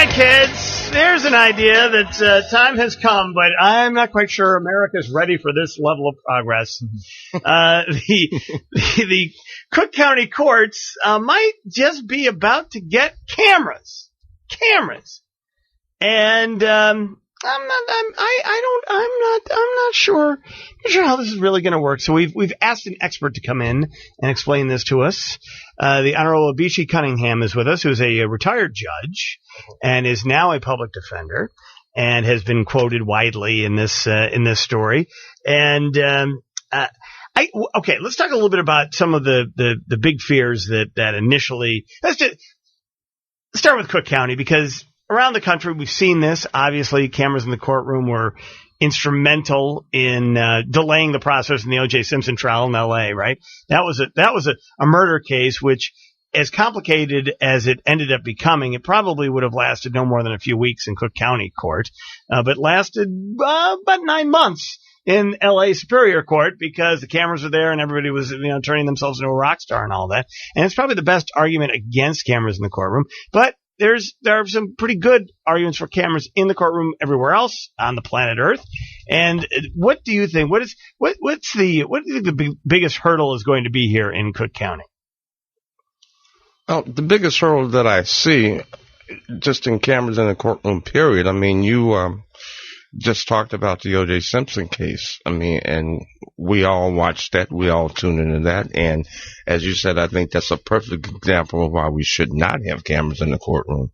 kids, there's an idea that time has come, but I'm not quite sure America's ready for this level of progress. The Cook County courts might just be about to get cameras, and I'm not sure how this is really going to work. So we've asked an expert to come in and explain this to us. The Honorable Abishi Cunningham is with us, who's a retired judge and is now a public defender and has been quoted widely in this story. And okay, let's talk a little bit about some of the big fears that initially. Let's just start with Cook County, because around the country we've seen this. Obviously, cameras in the courtroom were instrumental in delaying the process in the O.J. Simpson trial in L.A., right? That was a murder case, which, as complicated as it ended up becoming, it probably would have lasted no more than a few weeks in Cook County court, but lasted about 9 months in L.A. Superior Court, because the cameras were there and everybody was turning themselves into a rock star and all that. And it's probably the best argument against cameras in the courtroom, but there are some pretty good arguments for cameras in the courtroom everywhere else on the planet Earth. And what do you think? What do you think the biggest hurdle is going to be here in Cook County? Well, the biggest hurdle that I see, just in cameras in the courtroom, period. I mean, you just talked about the O.J. Simpson case. I mean, and we all watched that. We all tuned into that. And as you said, I think that's a perfect example of why we should not have cameras in the courtroom.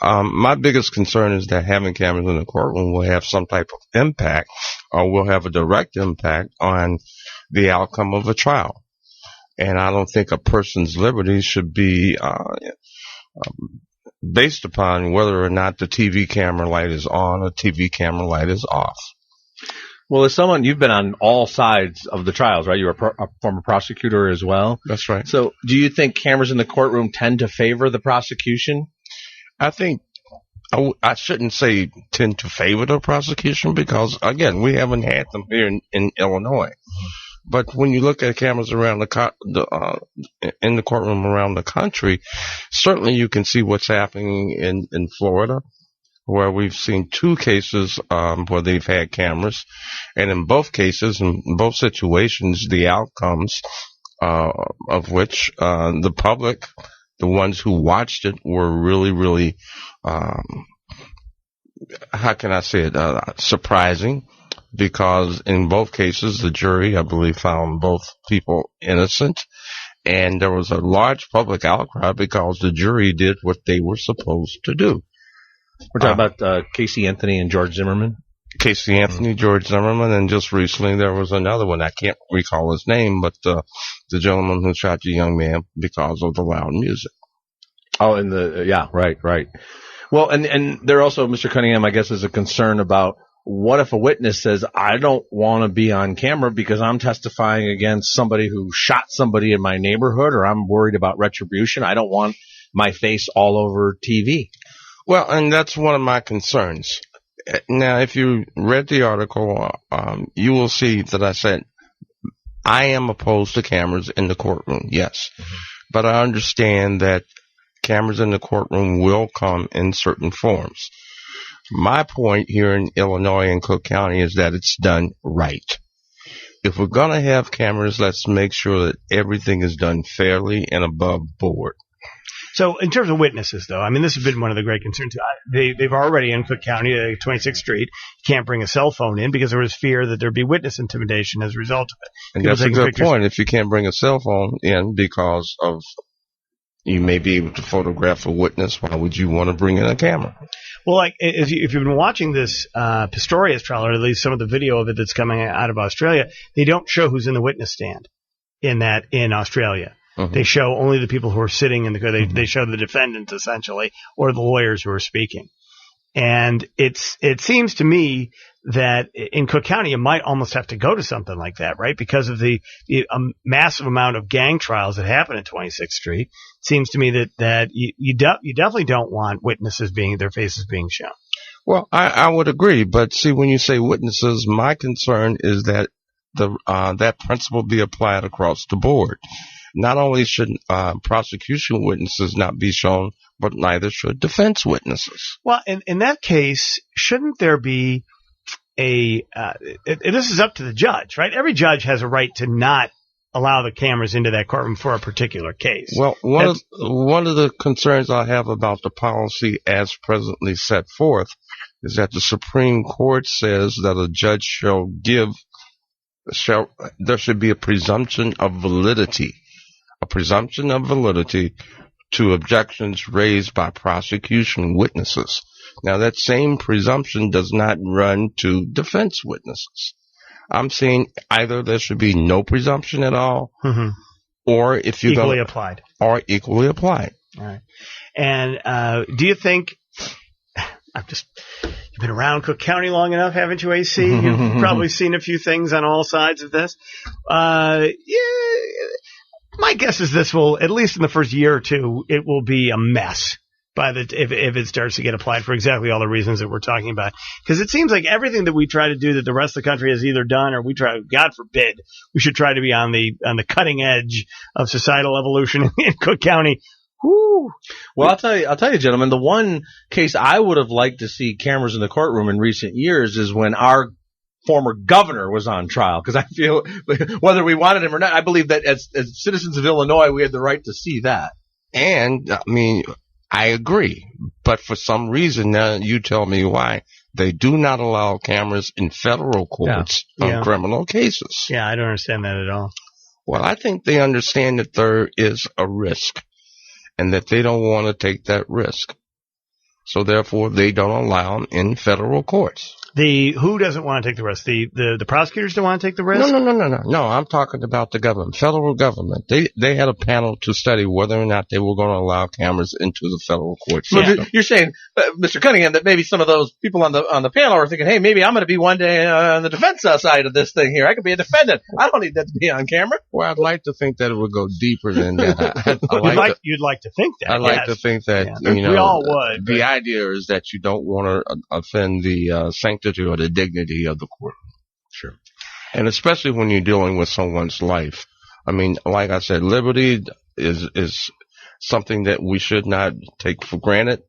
My biggest concern is that having cameras in the courtroom will have some type of impact, or will have a direct impact on the outcome of a trial. And I don't think a person's liberty should be based upon whether or not the TV camera light is on or TV camera light is off. Well, as someone, you've been on all sides of the trials, right? You were a former prosecutor as well. That's right. So do you think cameras in the courtroom tend to favor the prosecution? I think I shouldn't say tend to favor the prosecution, because, again, we haven't had them here in Illinois. Mm-hmm. But when you look at cameras around in the courtroom around the country, certainly you can see what's happening in Florida, where we've seen 2 cases where they've had cameras, and in both cases, in both situations, the outcomes of which the public, the ones who watched it, were really, really, how can I say it, surprising. Because in both cases, the jury, I believe, found both people innocent. And there was a large public outcry because the jury did what they were supposed to do. We're talking about Casey Anthony and George Zimmerman? Casey Anthony, George Zimmerman, and just recently there was another one. I can't recall his name, but the gentleman who shot the young man because of the loud music. Oh, yeah, right. Well, and there also, Mr. Cunningham, I guess, is a concern about, what if a witness says, I don't want to be on camera because I'm testifying against somebody who shot somebody in my neighborhood, or I'm worried about retribution. I don't want my face all over TV. Well, and that's one of my concerns. Now, if you read the article, you will see that I said, I am opposed to cameras in the courtroom, yes. Mm-hmm. But I understand that cameras in the courtroom will come in certain forms. My point here in Illinois and Cook County is that it's done right. If we're going to have cameras, let's make sure that everything is done fairly and above board. So in terms of witnesses, though, I mean, this has been one of the great concerns. They've already in Cook County, 26th Street, can't bring a cell phone in because there was fear that there'd be witness intimidation as a result of it. And that's a good point. If you can't bring a cell phone in because of you may be able to photograph a witness, why would you want to bring in a camera? Well, like if you've been watching this Pistorius trial, or at least some of the video of it that's coming out of Australia, they don't show who's in the witness stand in Australia. Mm-hmm. They show only the people who are sitting in the they show the defendants essentially, or the lawyers who are speaking. And it seems to me that in Cook County you might almost have to go to something like that, right? Because of the massive amount of gang trials that happen at 26th Street. It seems to me that you definitely don't want witnesses their faces being shown. Well, I would agree, but see, when you say witnesses, my concern is that that principle be applied across the board. not only should prosecution witnesses not be shown, but neither should defense witnesses. Well, in that case, shouldn't there be this is up to the judge, right? Every judge has a right to not allow the cameras into that courtroom for a particular case. Well, one of the concerns I have about the policy as presently set forth is that the Supreme Court says that a judge there should be a presumption of validity to objections raised by prosecution witnesses. Now, that same presumption does not run to defense witnesses. I'm saying either there should be no presumption at all, or if you equally applied. Equally applied. All right. And do you think you've been around Cook County long enough, haven't you, AC? You've probably seen a few things on all sides of this. Yeah, my guess is this will, at least in the first year or two, it will be a mess if it starts to get applied for exactly all the reasons that we're talking about. Because it seems like everything that we try to do that the rest of the country has either done or we try, God forbid, we should try to be on the cutting edge of societal evolution in Cook County. Woo. Well, I'll tell you, gentlemen, the one case I would have liked to see cameras in the courtroom in recent years is when our former governor was on trial. Because I feel, whether we wanted him or not, I believe that as citizens of Illinois, we had the right to see that. And, I mean, I agree. But for some reason, now you tell me why, they do not allow cameras in federal courts on criminal cases. Yeah, I don't understand that at all. Well, I think they understand that there is a risk and that they don't want to take that risk. So therefore, they don't allow them in federal courts. Who doesn't want to take the risk? The prosecutors don't want to take the risk? No, I'm talking about the government, federal government. They had a panel to study whether or not they were going to allow cameras into the federal court system. So you're saying, Mr. Cunningham, that maybe some of those people on the panel are thinking, hey, maybe I'm going to be one day on the defense side of this thing here. I could be a defendant. I don't need that to be on camera. Well, I'd like to think that it would go deeper than that. You'd like to think that. I'd like to think that, we all would. The idea is that you don't want to offend the sanctity or the dignity of the court. Sure. And especially when you're dealing with someone's life. I mean, like I said, liberty is something that we should not take for granted.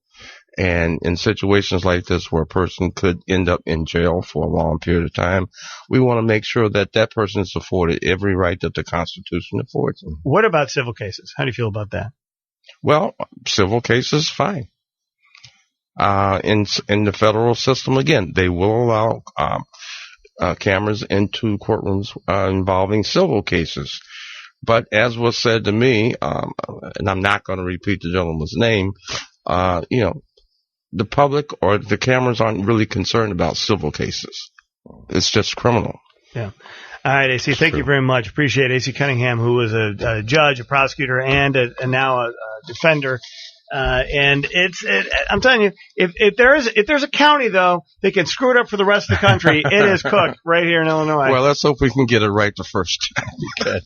And in situations like this where a person could end up in jail for a long period of time, we want to make sure that that person is afforded every right that the Constitution affords them. What about civil cases? How do you feel about that? Well, civil cases, fine. In the federal system, again, they will allow cameras into courtrooms involving civil cases. But as was said to me, and I'm not going to repeat the gentleman's name, the public or the cameras aren't really concerned about civil cases. It's just criminal. Yeah. All right, AC, thank you very much. Appreciate it. AC Cunningham, who was a judge, a prosecutor, and now a defender. And I'm telling you, if there's a county though that can screw it up for the rest of the country, it is Cook right here in Illinois. Well, let's hope we can get it right the first time.